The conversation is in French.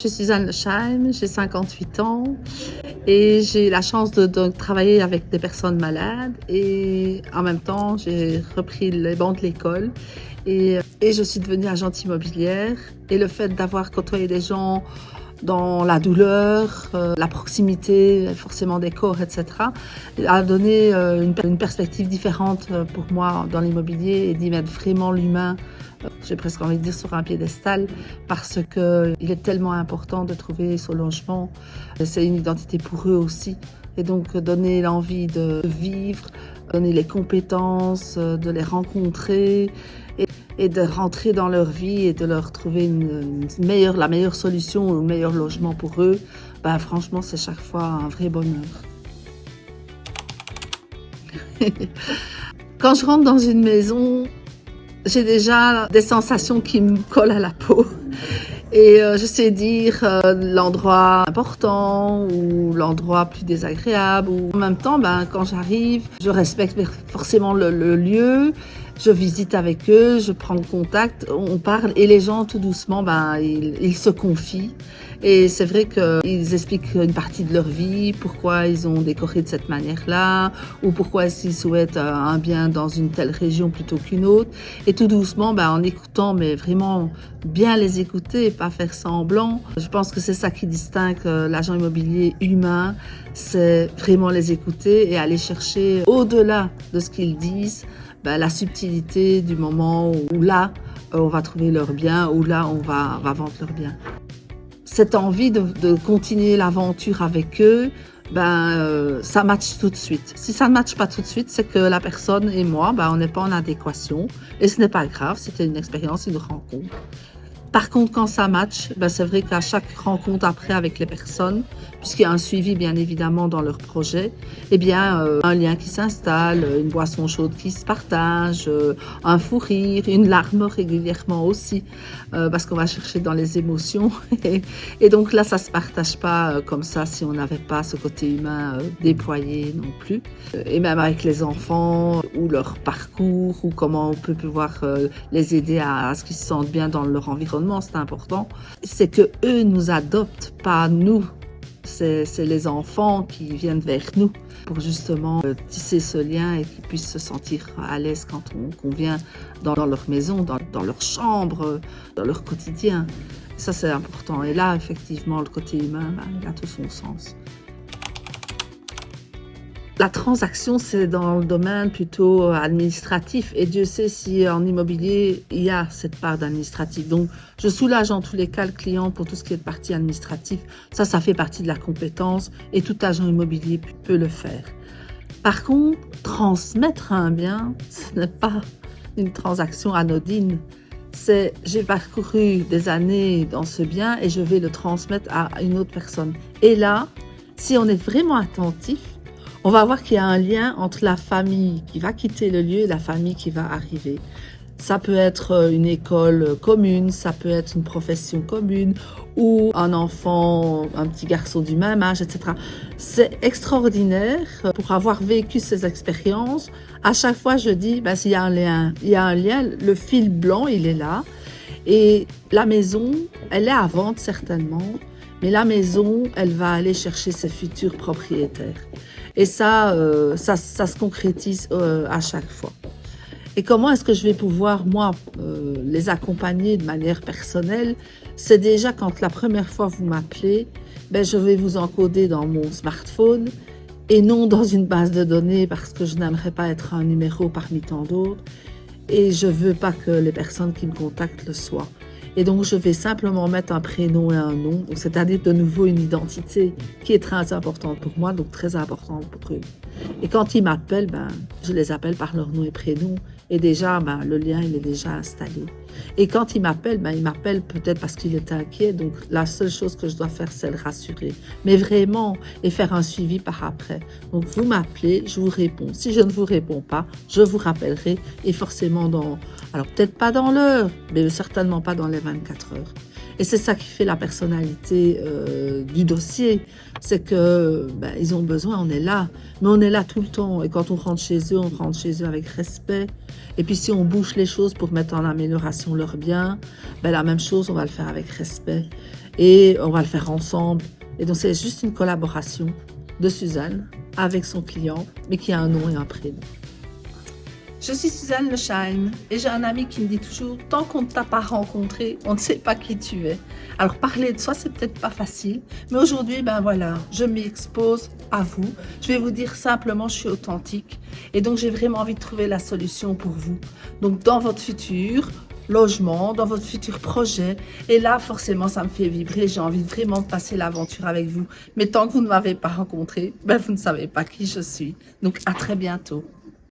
Je suis Anne Lechaim, j'ai 58 ans et j'ai la chance de travailler avec des personnes malades et en même temps j'ai repris les bancs de l'école et je suis devenue agente immobilière et le fait d'avoir côtoyé des gens dans la douleur, la proximité forcément des corps, etc., a donné une perspective différente pour moi dans l'immobilier et d'y mettre vraiment l'humain, j'ai presque envie de dire sur un piédestal, parce qu'il est tellement important de trouver son logement. C'est une identité pour eux aussi. Et donc donner l'envie de vivre, donner les compétences, de les rencontrer et de rentrer dans leur vie et de leur trouver la meilleure solution, le meilleur logement pour eux, franchement, c'est chaque fois un vrai bonheur. Quand je rentre dans une maison, j'ai déjà des sensations qui me collent à la peau. Et je sais dire l'endroit important ou l'endroit plus désagréable. Ou en même temps, quand j'arrive, je respecte forcément le lieu. Je visite avec eux, je prends contact, on parle et les gens tout doucement, ils se confient. Et c'est vrai qu'ils expliquent une partie de leur vie, pourquoi ils ont décoré de cette manière-là, ou pourquoi ils souhaitent un bien dans une telle région plutôt qu'une autre. Et tout doucement, en écoutant, mais vraiment bien les écouter et pas faire semblant. Je pense que c'est ça qui distingue l'agent immobilier humain, c'est vraiment les écouter et aller chercher au-delà de ce qu'ils disent, la subtilité du moment où là, on va trouver leur bien, où là, on va vendre leur bien. Cette envie de continuer l'aventure avec eux, ça matche tout de suite. Si ça ne matche pas tout de suite, c'est que la personne et moi, on n'est pas en adéquation. Et ce n'est pas grave, c'était une expérience, une rencontre. Par contre, quand ça match, c'est vrai qu'à chaque rencontre après avec les personnes, puisqu'il y a un suivi bien évidemment dans leur projet, un lien qui s'installe, une boisson chaude qui se partage, un fou rire, une larme régulièrement aussi, parce qu'on va chercher dans les émotions. Et donc là, ça se partage pas comme ça si on n'avait pas ce côté humain déployé non plus. Et même avec les enfants, ou leur parcours, ou comment on peut pouvoir les aider à ce qu'ils se sentent bien dans leur environnement. C'est important, c'est que eux nous adoptent, pas nous. C'est les enfants qui viennent vers nous pour justement tisser ce lien et qu'ils puissent se sentir à l'aise quand on vient dans leur maison, dans leur chambre, dans leur quotidien. Ça, c'est important. Et là, effectivement, le côté humain, il a tout son sens. La transaction, c'est dans le domaine plutôt administratif et Dieu sait si en immobilier, il y a cette part d'administratif. Donc, je soulage en tous les cas le client pour tout ce qui est de partie administrative. Ça fait partie de la compétence et tout agent immobilier peut le faire. Par contre, transmettre un bien, ce n'est pas une transaction anodine. J'ai parcouru des années dans ce bien et je vais le transmettre à une autre personne. Et là, si on est vraiment attentif, on va voir qu'il y a un lien entre la famille qui va quitter le lieu et la famille qui va arriver. Ça peut être une école commune, ça peut être une profession commune ou un enfant, un petit garçon du même âge, etc. C'est extraordinaire pour avoir vécu ces expériences. À chaque fois, je dis, s'il y a un lien, le fil blanc, il est là. Et la maison, elle est à vendre certainement, mais la maison, elle va aller chercher ses futurs propriétaires. Et ça se concrétise à chaque fois. Et comment est-ce que je vais pouvoir, moi, les accompagner de manière personnelle? C'est déjà quand la première fois vous m'appelez, je vais vous encoder dans mon smartphone et non dans une base de données parce que je n'aimerais pas être un numéro parmi tant d'autres. Et je ne veux pas que les personnes qui me contactent le soient. Et donc, je vais simplement mettre un prénom et un nom, c'est-à-dire de nouveau une identité qui est très importante pour moi, donc très importante pour eux. Et quand ils m'appellent, je les appelle par leur nom et prénom. Et déjà, le lien, il est déjà installé. Et quand il m'appelle peut-être parce qu'il est inquiet. Donc, la seule chose que je dois faire, c'est le rassurer. Mais vraiment, et faire un suivi par après. Donc, vous m'appelez, je vous réponds. Si je ne vous réponds pas, je vous rappellerai. Et forcément, alors peut-être pas dans l'heure, mais certainement pas dans les 24 heures. Et c'est ça qui fait la personnalité du dossier. C'est que ils ont besoin, on est là. Mais on est là tout le temps. Et quand on rentre chez eux, on rentre chez eux avec respect. Et puis si on bouge les choses pour mettre en amélioration leur bien, la même chose, on va le faire avec respect. et on va le faire ensemble. Et donc, c'est juste une collaboration de Suzanne avec son client, mais qui a un nom et un prénom. Je suis Suzanne Lescheim et j'ai un ami qui me dit toujours « Tant qu'on ne t'a pas rencontré, on ne sait pas qui tu es ». Alors parler de soi, c'est peut-être pas facile, mais aujourd'hui, ben voilà, je m'expose à vous. Je vais vous dire simplement, je suis authentique et donc j'ai vraiment envie de trouver la solution pour vous. Donc dans votre futur logement, dans votre futur projet, et là forcément ça me fait vibrer, j'ai envie vraiment de passer l'aventure avec vous. Mais tant que vous ne m'avez pas rencontré, ben vous ne savez pas qui je suis. Donc à très bientôt.